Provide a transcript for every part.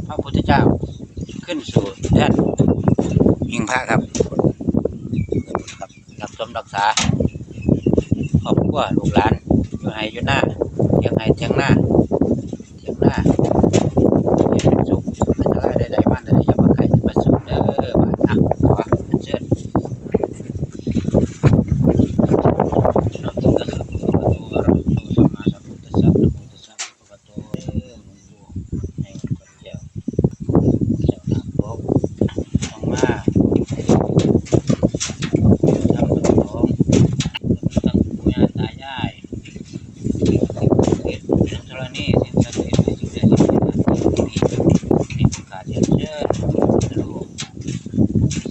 พระพุทธเจ้าขึ้นสู่แท่นหิ้งพระครับรับชมรักษาครอบครัวลูกหลานอยู่ไห้อยู่หน้าเทียงไห้เทียงหน้าสุขอันตรายใดๆมาใดๆอย่ามาใครจะมาสุขเด้อบาดขอเชิญ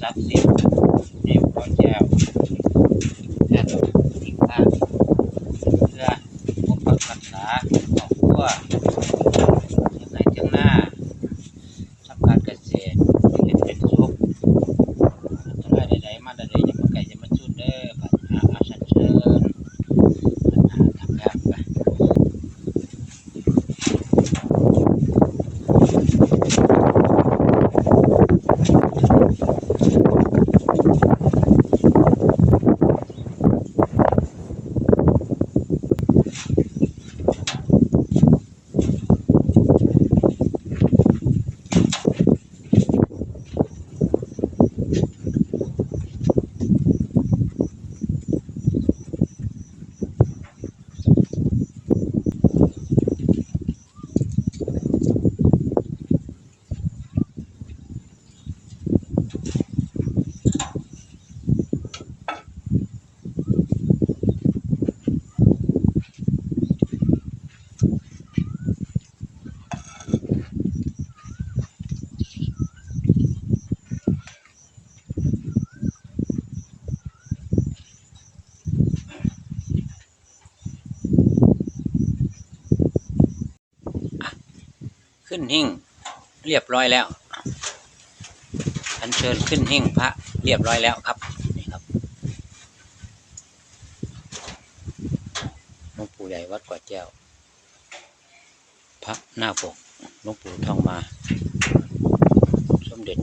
ศักดิ์สิทธิ์ในพระแก้วแท่นหิ้งพระเพื่อปกปักรักษาครอบครัวยังไงเทียงหน้าทำการเกษตรเป็นสุขอันตรายใดๆมาใดๆอย่ามาไกลอย่ามาชุนเด้อปัญหาอาชันเชิญปัญหาทำยากไปขึ้นหิ้งเรียบร้อยแล้วอัญเชิญขึ้นหิ้งพระเรียบร้อยแล้วครับนี่ครับหลวงปู่ใหญ่วัดกวาดแก้วพระหน้าปกหลวงปู่ทองมาสมเด็จ